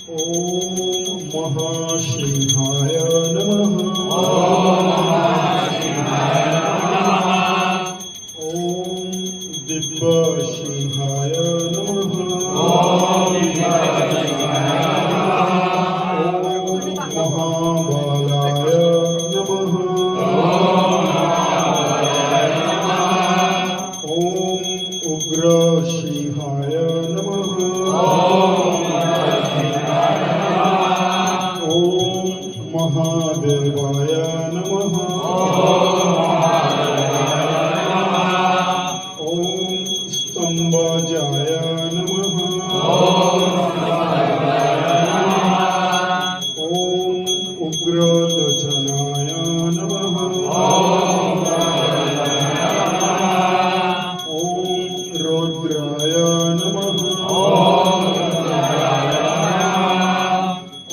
ओम महासिंहाय नमः। ओम दिव्यसिंहाय नमः। ओम महाबलाय नमः। ओम उग्रसिंहाय नमः। ओम महादेवाय नमः। ओम स्तंभजाय नमः। ओम उग्रलोचनाय नमः। ओम रौद्राय नमः।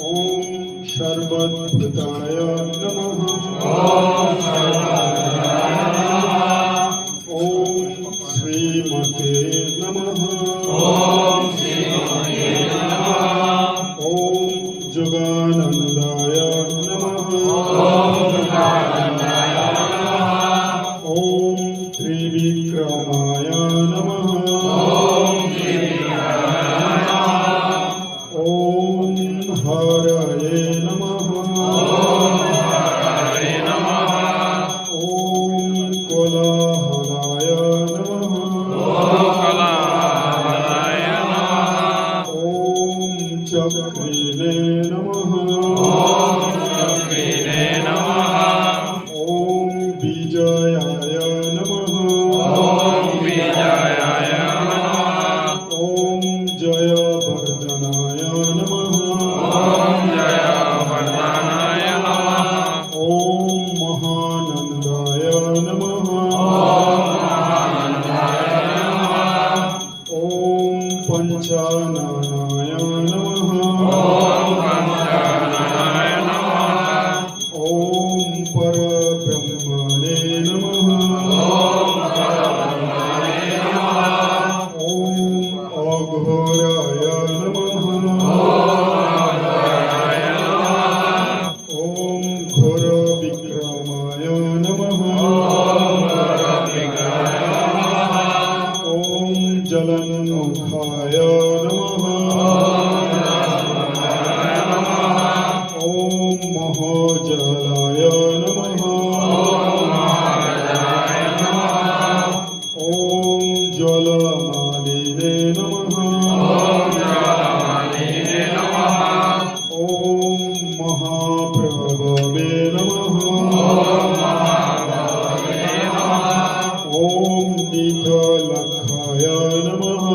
ओम सर्वभूताय नमः। ओम श्रीमते नमः। ओम जुगानंदाय नमः। ओम त्रिविक्रमाय नमः। ओम हरये नमः। ओम कोलाहलाय नमः। ओम चक्रिणे नमः। ओम विजयाय नमः। ओम जयवर्धनाय नमः। ओम महानंदाय नमः। ओम पंचाननाय नमः। ओम परब्रह्मणे नमः। ओम अघोराय नमः। ओम घोरविक्रमाय नमः। ओम जलन्मुखाय नमः। ओम महोजलाय नमः। ओम ज्वलमालिने नमः। ओम महाप्रभवे नमः। ओम निधलखाय नमः।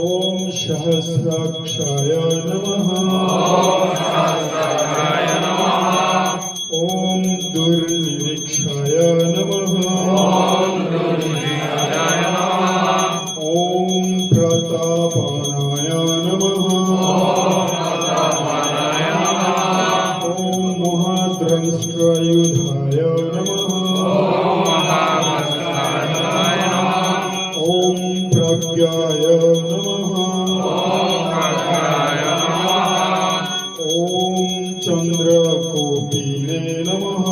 ओम सहस्राक्षाय नमः। ओम दुर्निरीक्षाय नमः। ओम प्रतापनाय नमः। ओम महाद्रंष्ट्रयुधाय नमः। ओम प्रज्ञाय नमः। ओम चंद्रकोटिने नमः।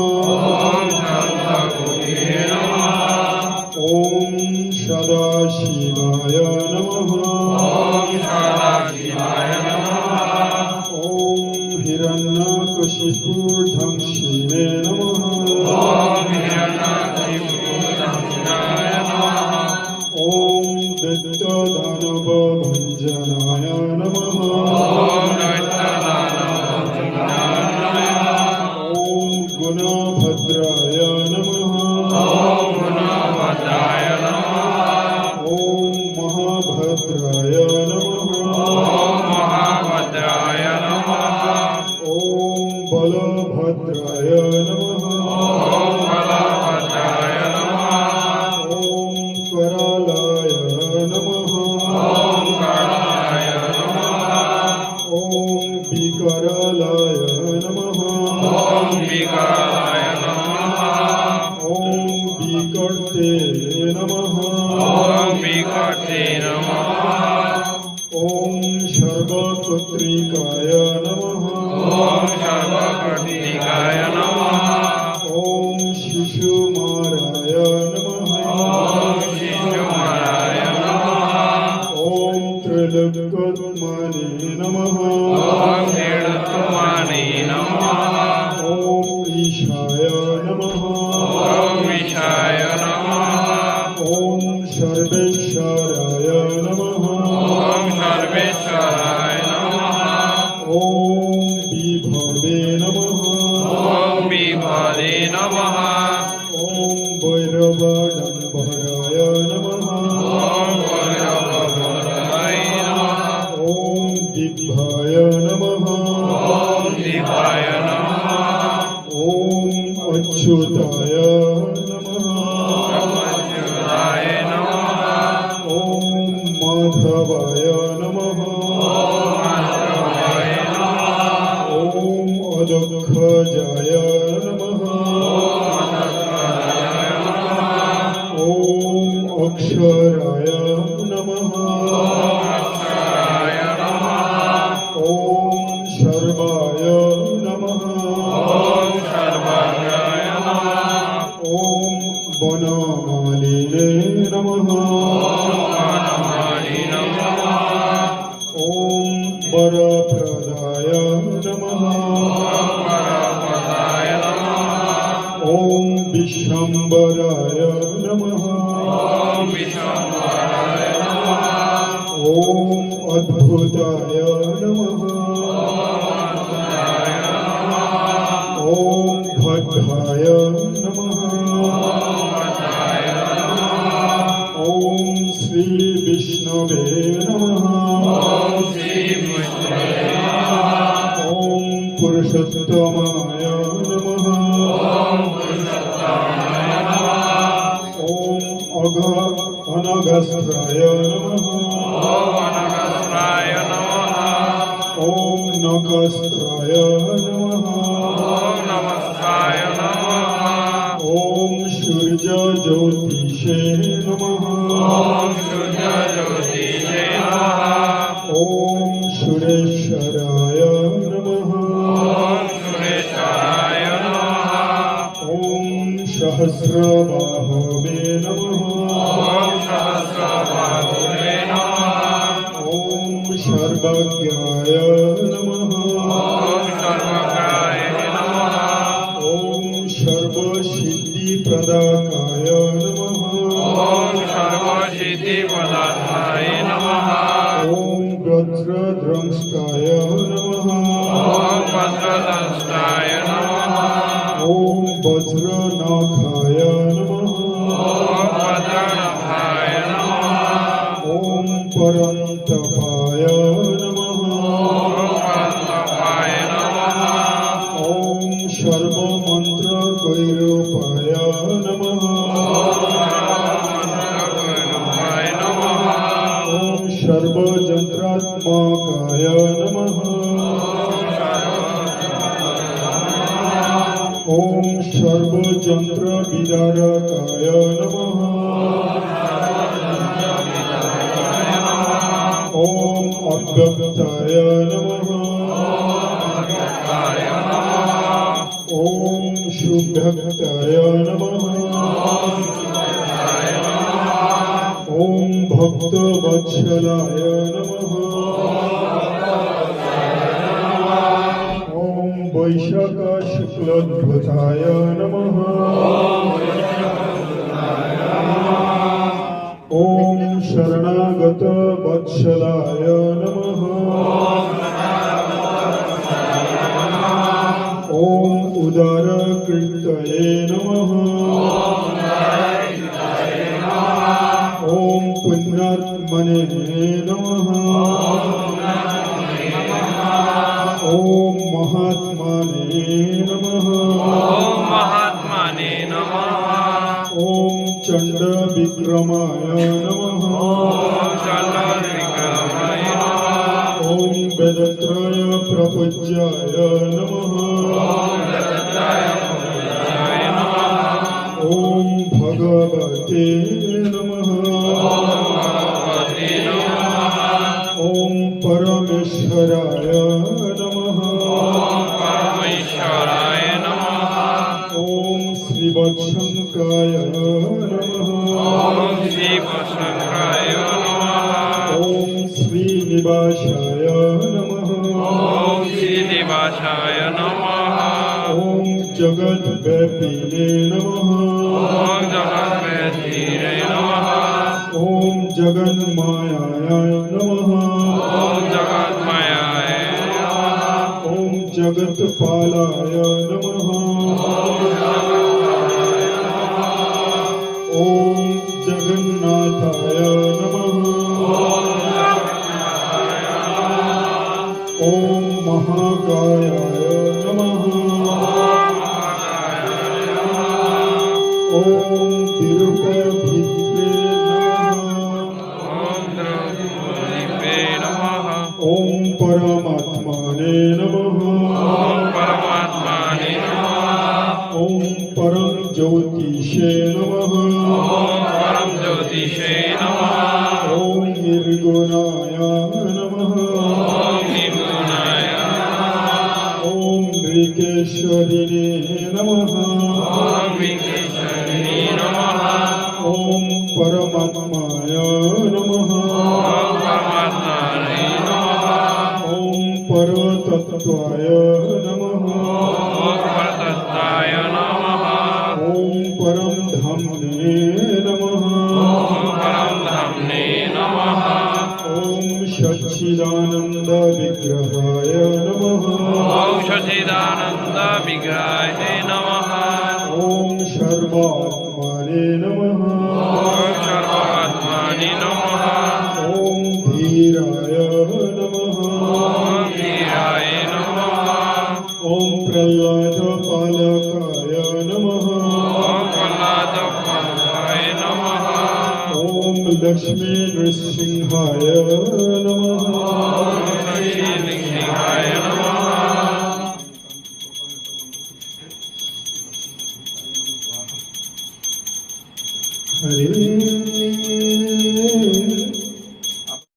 ओम सदाशिवाय नमः। ओम हिरण्यकशिपुर्ध्वंसिने नमः। ओम दैत्यदानवभञ्जनाय नमः। ओम गुणभद्राय नमः। ओम महाभद्राय नमः। ओम बलभद्राय नमः। ओम करालाय नमः। सर्वपत्रिकाय नमः। ॐ सर्वपत्रिकाय नमः। ॐ शिशुमाराय नमः। ॐ शिशुमाराय नमः। ॐ त्रिलोक्यात्मने नमः। ॐ त्रिलोक्यात्मने नमः। ॐ ईशाय नमः। ॐ ईशाय नमः। ॐ सर्वेश्वराय नमः। ॐ सर्वेश्वराय नमः। ॐ विभवे नमः। ॐ विभवे नमः। ॐ भैरवाडम्बराय नमः। ॐ भैरवभद्राय नमः। ॐ दिग्भाय नमः। ॐ दिवाय नमः। ॐ अच्युताय नमः। अच्युताय नमः। ॐ माधवाय नमः। माधवाय नमः। ॐ अदक्षजाय नमः। माधवाय नमः। ॐ अक्षराय नमः। अक्षराय नमः। ॐ सर्वाय नमः। ॐ सर्वाय नमः। ॐ वनमालिने नमः। वनमालि नमः। ॐ वरप्रदाय नमः। वरप्रदाय नमः। ॐ विश्वम्भराय नमः। ॐ विश्वम्भराय नमः। ॐ अद्भुताय नमः। अद्भुताय नमः। ॐ भद्राय नमः। भद्राय नमः। ॐ श्रीविष्णवे नमः। ॐ श्रीविष्णवे नमः। ॐ पुरुषोत्तमाय नमः। ॐ पुरुषोत्तमाय नमः। ॐ अनघस्त्राय नमः। ॐ अनघस्त्राय नमः। ॐ नखस्त्राय नमः। ॐ नमस्ताय नमः। ॐ सूर्यज्योतिषे नमः। ॐ सूर्यज्योतिषे नमः। ॐ सुरेश्वराय नमः। ॐ सुरेश्वराय नमः। ॐ सहस्रबाहवे नमः। ॐ सहस्रबाहुवे नमः। ॐ सर्वज्ञाय नमः। ॐ सर्वज्ञाय नमः। ॐ सर्वसिद्धिप्रदायकाय नमः। ॐ सर्वसिद्धिप्रदाय नमः। ॐ वज्रद्रंष्टाय नमः। ॐ वज्रदंष्टाय नमः। ॐ वज्रनाखाय नमः। ॐ वज्रनभाय नमः। ॐ परन्तपाय नमः। ॐ परन्तपाय नमः। ॐ सर्वमन्त्रगैरूपाय नमः। सर्वमन्त्रगुरुभाय नमः। ॐ सर्वयन्त्रात्मकाय नमः। ॐ सर्वयन्त्रविदारकाय नमः। ॐ अव्यक्ताय नमः। ॐ शुभक्ताय नमः। ॐ भक्तवत्सलाय नमः। ॐ वैशाखशुक्लध्वजाय नमः। ॐ शरणागतवत्सलाय नमः। ॐ उदारकृतये नमः। ॐ पुण्यात्मने नमः। ॐ महात्मने नमः। ॐ महात्मने नमः। ॐ चण्डविक्रमाय नमः। ॐ चण्डविक्रमाय नमः। ॐ वेदत्रय प्रपूज्याय नमः। ॐ वेदत्रय प्रपूज्याय नमः। ॐ भगवते नमः। ॐ भगवते नमः। ॐ परमे परमेश्वराय नमः। परमेश्वराय नमः। ॐ श्रीवत्सङ्काय नमः। शिवशङ्कराय नमः। ॐ श्रीनिवासाय नमः। श्रीनिवासाय नमः। ॐ जगद्व्यापिने नमः। जगद्वेदीरे नमः। ॐ जगन्मायाय नमः। जगन्मयाय ॐ जगत्पालाय नमः। ॐ जगन्नाथाय नमः। ॐ महाकायाय नमः। ॐ विरूपाभिद्रे नमः। ॐ परमात्मने नमः। परमात्माने नमः। ॐ परम ज्योतिषे नमः। परम ज्योतिषे नमः। ॐ निर्गुणाय नमः। निर्गुणाय नमः। ॐ नृकेश्वरिणे नमः। विघ्नेश्वरिणे नमः। ॐ परमात्माय नमः। परमात्माने नमः। ॐ परतत्त्वाय नमः। परतत्त्वाय नमः। ॐ परमधाम्ने नमः। परम धाम्ने नमः। ॐ सच्चिदानन्द विग्रहाय नमः। सच्चिदानन्द विग्रहाय नमः। ॐ सर्वात्मने नमः। सर्वात्माने नमः। ॐ धीराय नमः। धीराय नमः। ॐ प्रह्लादपालकाय नमः। प्रह्लादपालकाय नमः। ॐ लक्ष्मी नृसिंहाय नमः। लक्ष्मीनृसिंहाय नमः। हरे